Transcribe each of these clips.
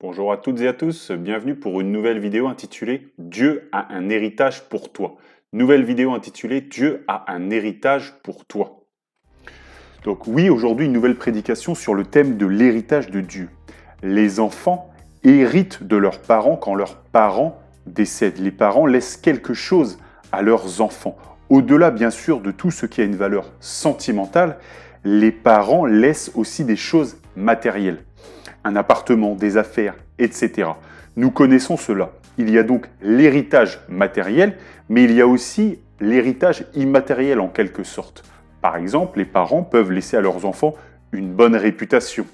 Bonjour à toutes et à tous, bienvenue pour une nouvelle vidéo intitulée Dieu a un héritage pour toi. Nouvelle vidéo intitulée Dieu a un héritage pour toi. Donc oui, aujourd'hui une nouvelle prédication sur le thème de l'héritage de Dieu. Les enfants héritent de leurs parents quand leurs parents décèdent. Les parents laissent quelque chose à leurs enfants. Au-delà bien sûr de tout ce qui a une valeur sentimentale, les parents laissent aussi des choses matérielles. Un appartement, des affaires, etc. Nous connaissons cela. Il y a donc l'héritage matériel, mais il y a aussi l'héritage immatériel en quelque sorte. Par exemple, les parents peuvent laisser à leurs enfants une bonne réputation,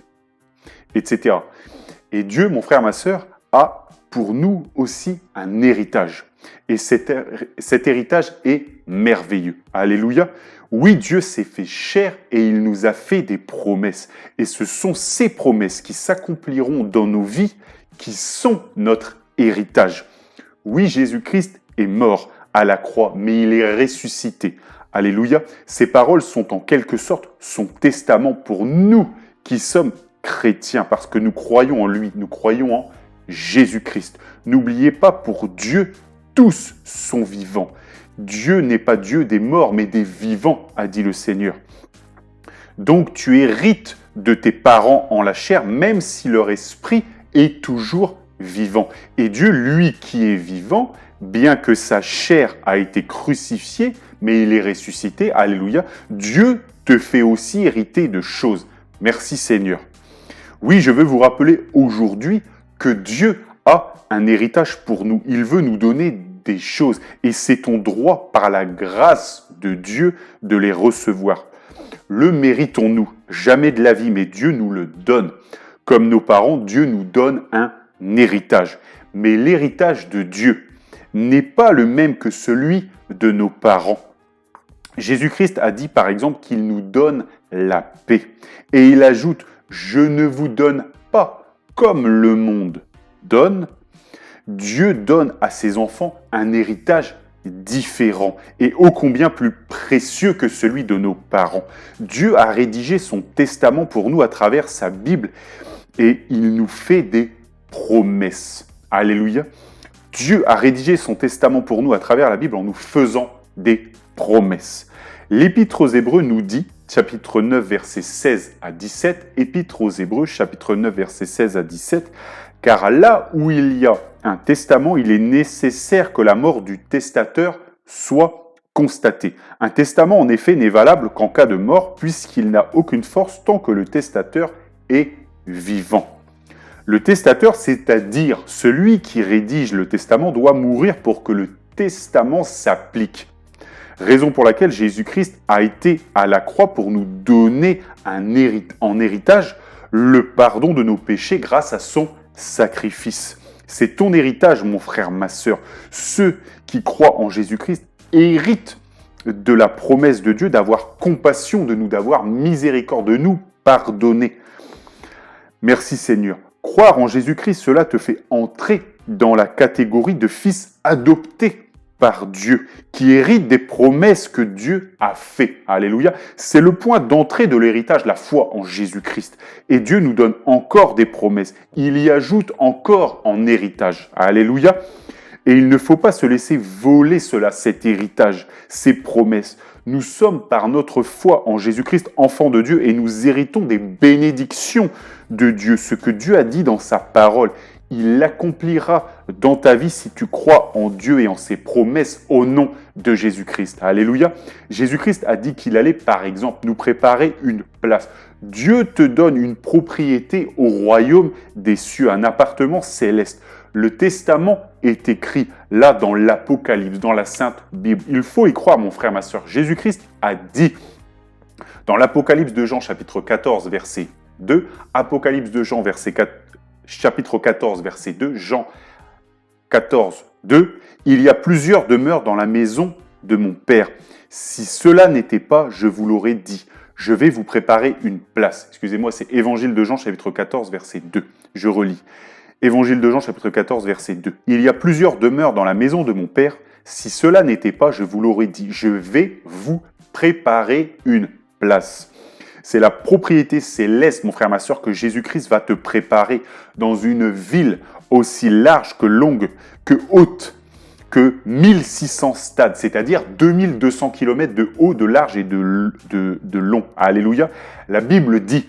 etc. Et Dieu, mon frère, ma sœur, a pour nous aussi un héritage. Et cet héritage est merveilleux. Alléluia. Oui, Dieu s'est fait chair et il nous a fait des promesses. Et ce sont ces promesses qui s'accompliront dans nos vies qui sont notre héritage. Oui, Jésus-Christ est mort à la croix, mais il est ressuscité. Alléluia. Ces paroles sont en quelque sorte son testament pour nous qui sommes chrétiens, parce que nous croyons en lui, nous croyons en Jésus-Christ. N'oubliez pas, pour Dieu, tous sont vivants. Dieu n'est pas Dieu des morts, mais des vivants, a dit le Seigneur. Donc tu hérites de tes parents en la chair, même si leur esprit est toujours vivant. Et Dieu, lui qui est vivant, bien que sa chair a été crucifiée, mais il est ressuscité, alléluia, Dieu te fait aussi hériter de choses. Merci Seigneur. Oui, je veux vous rappeler aujourd'hui que Dieu a un héritage pour nous. Il veut nous donner des choses et c'est ton droit par la grâce de Dieu de les recevoir. Le méritons-nous? Jamais de la vie, mais Dieu nous le donne. Comme nos parents, Dieu nous donne un héritage. Mais l'héritage de Dieu n'est pas le même que celui de nos parents. Jésus-Christ a dit par exemple qu'il nous donne la paix. Et il ajoute, je ne vous donne pas comme le monde donne. Dieu donne à ses enfants un héritage différent et ô combien plus précieux que celui de nos parents. Dieu a rédigé son testament pour nous à travers sa Bible et il nous fait des promesses. Alléluia. Dieu a rédigé son testament pour nous à travers la Bible en nous faisant des promesses. L'Épître aux Hébreux nous dit, chapitre 9, versets 16 à 17, Épître aux Hébreux, chapitre 9, versets 16 à 17, car là où il y a un testament, il est nécessaire que la mort du testateur soit constatée. Un testament, en effet, n'est valable qu'en cas de mort, puisqu'il n'a aucune force tant que le testateur est vivant. Le testateur, c'est-à-dire celui qui rédige le testament, doit mourir pour que le testament s'applique. Raison pour laquelle Jésus-Christ a été à la croix pour nous donner en héritage le pardon de nos péchés grâce à son sacrifice. C'est ton héritage, mon frère, ma sœur. Ceux qui croient en Jésus-Christ héritent de la promesse de Dieu d'avoir compassion de nous, d'avoir miséricorde de nous, pardonner. Merci Seigneur. Croire en Jésus-Christ, cela te fait entrer dans la catégorie de fils adoptés par Dieu, qui hérite des promesses que Dieu a faites. Alléluia. C'est le point d'entrée de l'héritage, la foi en Jésus-Christ. Et Dieu nous donne encore des promesses. Il y ajoute encore en héritage. Alléluia. Et il ne faut pas se laisser voler cela, cet héritage, ces promesses. Nous sommes par notre foi en Jésus-Christ enfants de Dieu et nous héritons des bénédictions de Dieu. Ce que Dieu a dit dans sa parole, il l'accomplira dans ta vie si tu crois en Dieu et en ses promesses au nom de Jésus-Christ. Alléluia. Jésus-Christ a dit qu'il allait, par exemple, nous préparer une place. Dieu te donne une propriété au royaume des cieux, un appartement céleste. Le testament est écrit là dans l'Apocalypse, dans la Sainte Bible. Il faut y croire, mon frère, ma sœur. Jésus-Christ a dit dans l'Apocalypse de Jean, chapitre 14, verset 2, Apocalypse de Jean, chapitre 14, verset 2, Jean 14, 2, il y a plusieurs demeures dans la maison de mon Père. Si cela n'était pas, je vous l'aurais dit. Je vais vous préparer une place. Excusez-moi, c'est Évangile de Jean, chapitre 14, verset 2. Je relis. Évangile de Jean, chapitre 14, verset 2. Il y a plusieurs demeures dans la maison de mon Père. Si cela n'était pas, je vous l'aurais dit. Je vais vous préparer une place. C'est la propriété céleste, mon frère, ma soeur, que Jésus-Christ va te préparer dans une ville aussi large que longue, que haute, que 1600 stades, c'est-à-dire 2200 km de haut, de large et de long. Alléluia. La Bible dit,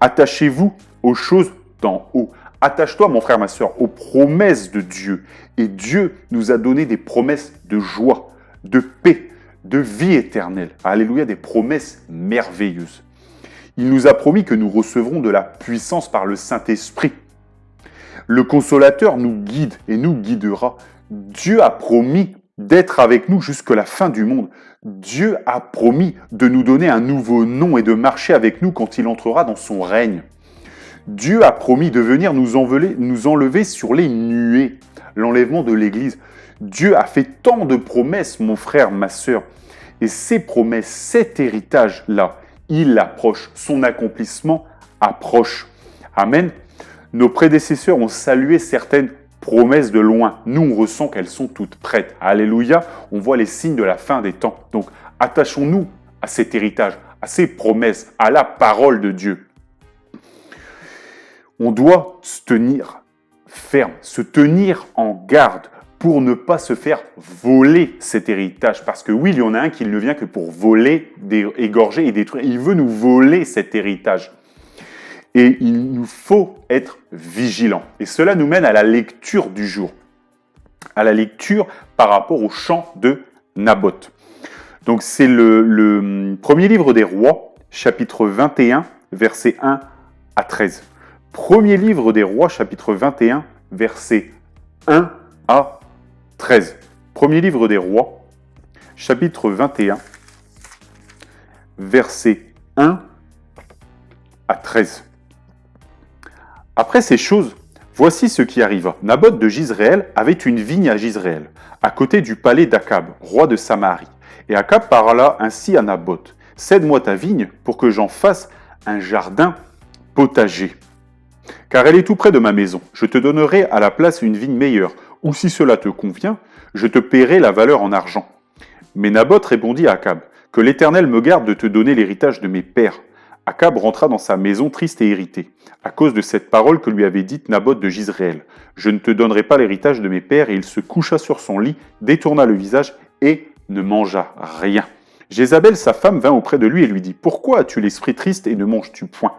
attachez-vous aux choses d'en haut. Attache-toi, mon frère, ma soeur, aux promesses de Dieu. Et Dieu nous a donné des promesses de joie, de paix, de vie éternelle. Alléluia, des promesses merveilleuses. Il nous a promis que nous recevrons de la puissance par le Saint-Esprit. Le Consolateur nous guide et nous guidera. Dieu a promis d'être avec nous jusqu'à la fin du monde. Dieu a promis de nous donner un nouveau nom et de marcher avec nous quand il entrera dans son règne. Dieu a promis de venir nous enlever sur les nuées, l'enlèvement de l'Église. Dieu a fait tant de promesses, mon frère, ma sœur. Et ces promesses, cet héritage-là, il approche. Son accomplissement approche. Amen. Nos prédécesseurs ont salué certaines promesses de loin. Nous, on ressent qu'elles sont toutes prêtes. Alléluia. On voit les signes de la fin des temps. Donc, attachons-nous à cet héritage, à ces promesses, à la parole de Dieu. On doit se tenir ferme, se tenir en garde pour ne pas se faire voler cet héritage. Parce que oui, il y en a un qui ne vient que pour voler, égorger et détruire. Il veut nous voler cet héritage. Et il nous faut être vigilants. Et cela nous mène à la lecture du jour. À la lecture par rapport au chant de Naboth. Donc c'est le premier livre des rois, chapitre 21, versets 1 à 13. Premier livre des rois, chapitre 21, versets 1 à 13. Premier livre des rois, chapitre 21, versets 1 à 13. Après ces choses, voici ce qui arriva. Naboth de Jizréel avait une vigne à Jizréel, à côté du palais d'Akab, roi de Samarie. Et Akab parla ainsi à Naboth, « Cède-moi ta vigne pour que j'en fasse un jardin potager. Car elle est tout près de ma maison. Je te donnerai à la place une vigne meilleure, ou si cela te convient, je te paierai la valeur en argent. » Mais Naboth répondit à Akab, « Que l'Éternel me garde de te donner l'héritage de mes pères. » Akab rentra dans sa maison triste et irrité, à cause de cette parole que lui avait dite Naboth de Jizréel. « Je ne te donnerai pas l'héritage de mes pères. » Et il se coucha sur son lit, détourna le visage et ne mangea rien. Jézabel, sa femme, vint auprès de lui et lui dit « Pourquoi as-tu l'esprit triste et ne manges-tu point ?»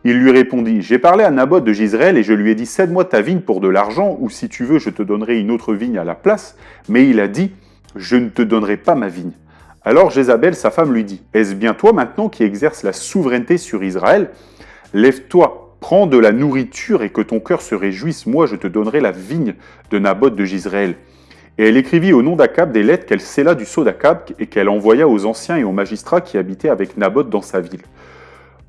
Il lui répondit « J'ai parlé à Naboth de Jizréel et je lui ai dit « Cède-moi ta vigne pour de l'argent, ou si tu veux, je te donnerai une autre vigne à la place. » Mais il a dit « Je ne te donnerai pas ma vigne. » Alors Jézabel, sa femme, lui dit « Est-ce bien toi maintenant qui exerces la souveraineté sur Israël? Lève-toi, prends de la nourriture et que ton cœur se réjouisse. Moi, je te donnerai la vigne de Naboth de Jizréel. » Et elle écrivit au nom d'Akab des lettres qu'elle scella du sceau d'Akab et qu'elle envoya aux anciens et aux magistrats qui habitaient avec Naboth dans sa ville.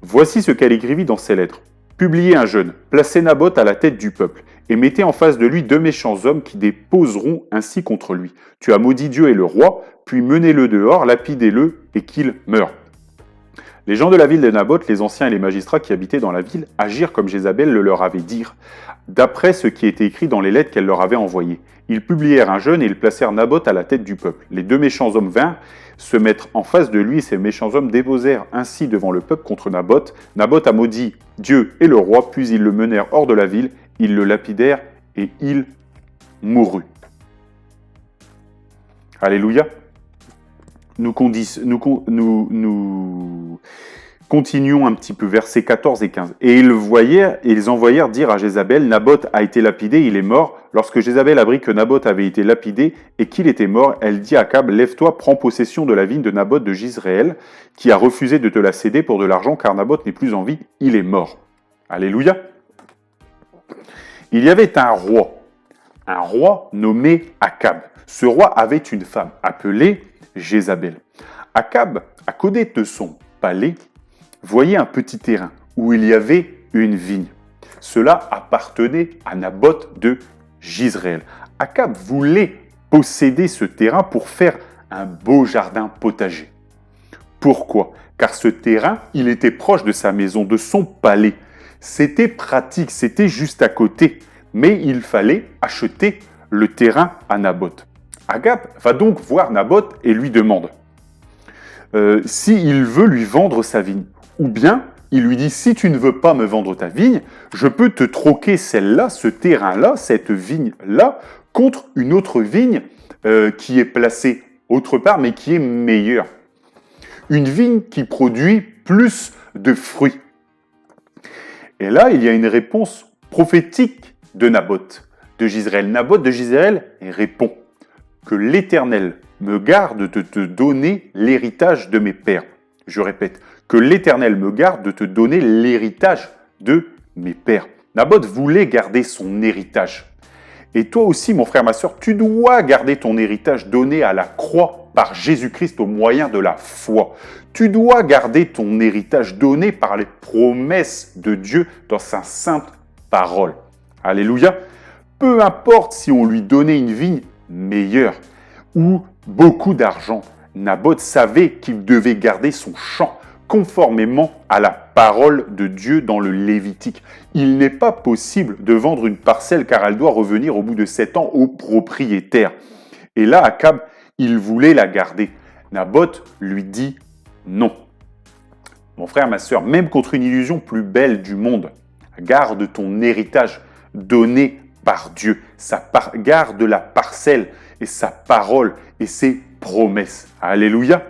Voici ce qu'elle écrivit dans ces lettres. Publiez un jeûne, placez Naboth à la tête du peuple, et mettez en face de lui 2 méchants hommes qui déposeront ainsi contre lui. Tu as maudit Dieu et le roi, puis menez-le dehors, lapidez-le, et qu'il meure. Les gens de la ville de Naboth, les anciens et les magistrats qui habitaient dans la ville, agirent comme Jézabel le leur avait dit, d'après ce qui était écrit dans les lettres qu'elle leur avait envoyées. Ils publièrent un jeûne et ils placèrent Naboth à la tête du peuple. Les 2 méchants hommes vinrent se mettre en face de lui et ces méchants hommes déposèrent ainsi devant le peuple contre Naboth. Naboth a maudit Dieu et le roi, puis ils le menèrent hors de la ville, ils le lapidèrent et il mourut. Alléluia. Nous continuons un petit peu, versets 14 et 15. Et ils envoyèrent dire à Jézabel, Naboth a été lapidé, il est mort. Lorsque Jézabel apprit que Naboth avait été lapidé et qu'il était mort, elle dit à Akab, lève-toi, prends possession de la vigne de Naboth de Jizréel, qui a refusé de te la céder pour de l'argent, car Naboth n'est plus en vie, il est mort. Alléluia. Il y avait un roi nommé Akab. Ce roi avait une femme appelée Jézabel. Akab, à côté de son palais, voyait un petit terrain où il y avait une vigne. Cela appartenait à Naboth de Jizréel. Akab voulait posséder ce terrain pour faire un beau jardin potager. Pourquoi? Car ce terrain, il était proche de sa maison, de son palais. C'était pratique, c'était juste à côté. Mais il fallait acheter le terrain à Naboth. Akab va donc voir Naboth et lui demande s'il veut lui vendre sa vigne. Ou bien, il lui dit, si tu ne veux pas me vendre ta vigne, je peux te troquer celle-là, ce terrain-là, cette vigne-là, contre une autre vigne qui est placée autre part, mais qui est meilleure. Une vigne qui produit plus de fruits. Et là, il y a une réponse prophétique de Naboth, de Jizréel. Naboth de Jizréel répond que l'Éternel me garde de te donner l'héritage de mes pères. Je répète, que l'Éternel me garde de te donner l'héritage de mes pères. Naboth voulait garder son héritage. Et toi aussi, mon frère, ma soeur, tu dois garder ton héritage donné à la croix par Jésus-Christ au moyen de la foi. Tu dois garder ton héritage donné par les promesses de Dieu dans sa sainte parole. Alléluia. Peu importe si on lui donnait une vigne meilleure ou beaucoup d'argent, Naboth savait qu'il devait garder son champ conformément à la parole de Dieu dans le Lévitique. Il n'est pas possible de vendre une parcelle car elle doit revenir au bout de 7 ans au propriétaire. Et là, Akab, il voulait la garder. Naboth lui dit non. Mon frère, ma soeur, même contre une illusion plus belle du monde, garde ton héritage donné par Dieu. Garde la parcelle et sa parole et ses promesses. Alléluia.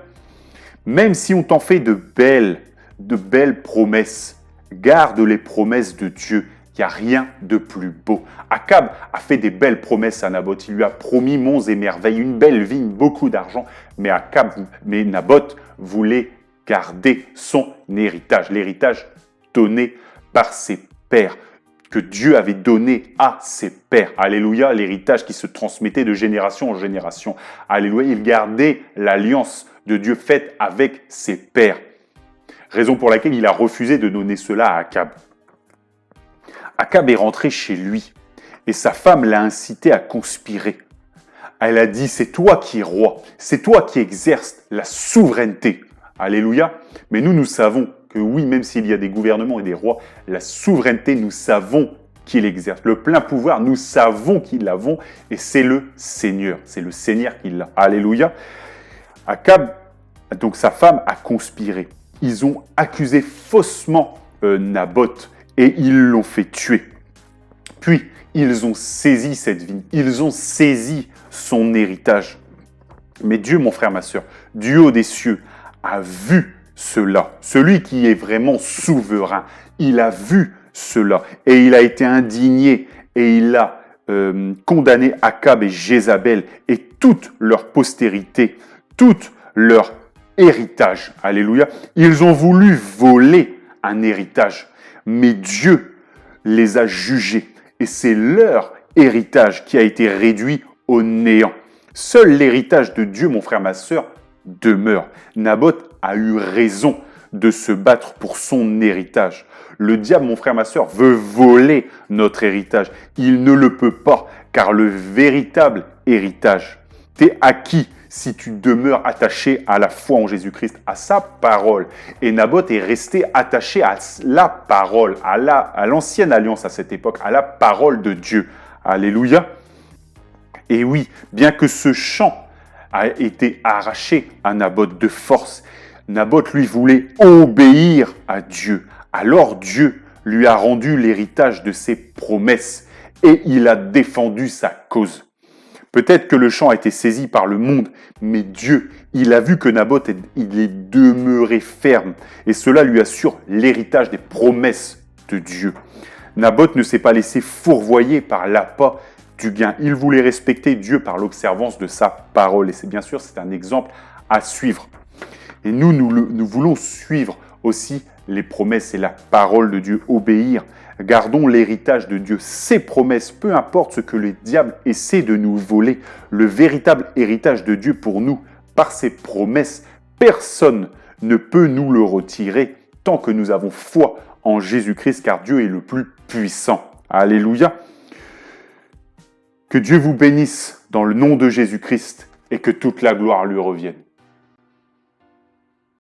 Même si on t'en fait de belles promesses, garde les promesses de Dieu. Il n'y a rien de plus beau. Akab a fait des belles promesses à Naboth. Il lui a promis monts et merveilles, une belle vigne, beaucoup d'argent. Mais Naboth voulait garder son héritage, l'héritage donné par ses pères, que Dieu avait donné à ses pères. Alléluia, l'héritage qui se transmettait de génération en génération. Alléluia, il gardait l'alliance de Dieu faite avec ses pères. Raison pour laquelle il a refusé de donner cela à Akab. Akab est rentré chez lui et sa femme l'a incité à conspirer. Elle a dit, c'est toi qui es roi, c'est toi qui exerces la souveraineté. Alléluia. Mais nous savons que oui, même s'il y a des gouvernements et des rois, la souveraineté, nous savons qu'il exerce. Le plein pouvoir, nous savons qu'il l'avons et c'est le Seigneur. C'est le Seigneur qui l'a. Alléluia. Akab, donc sa femme, a conspiré. Ils ont accusé faussement Naboth et ils l'ont fait tuer. Puis, ils ont saisi cette vigne. Ils ont saisi son héritage. Mais Dieu, mon frère, ma soeur, du haut des cieux, a vu cela. Celui qui est vraiment souverain, il a vu cela. Et il a été indigné et il a condamné Akab et Jézabel et toute leur postérité, tout leur héritage. Alléluia. Ils ont voulu voler un héritage, mais Dieu les a jugés. Et c'est leur héritage qui a été réduit au néant. Seul l'héritage de Dieu, mon frère, ma sœur, demeure. Naboth a eu raison de se battre pour son héritage. Le diable, mon frère, ma sœur, veut voler notre héritage. Il ne le peut pas, car le véritable héritage t'est acquis si tu demeures attaché à la foi en Jésus-Christ, à sa parole. Et Naboth est resté attaché à la parole, à l'ancienne alliance à cette époque, à la parole de Dieu. Alléluia. Et oui, bien que ce champ a été arraché à Naboth de force, Naboth, lui, voulait obéir à Dieu. Alors Dieu lui a rendu l'héritage de ses promesses et il a défendu sa cause. Peut-être que le champ a été saisi par le monde, mais Dieu, il a vu que Naboth, il est demeuré ferme et cela lui assure l'héritage des promesses de Dieu. Naboth ne s'est pas laissé fourvoyer par l'appât du gain. Il voulait respecter Dieu par l'observance de sa parole. Et c'est bien sûr, c'est un exemple à suivre. Et nous voulons suivre aussi les promesses et la parole de Dieu, obéir. Gardons l'héritage de Dieu, ses promesses, peu importe ce que le diable essaie de nous voler. Le véritable héritage de Dieu pour nous, par ses promesses, personne ne peut nous le retirer tant que nous avons foi en Jésus-Christ, car Dieu est le plus puissant. Alléluia. Que Dieu vous bénisse dans le nom de Jésus-Christ et que toute la gloire lui revienne.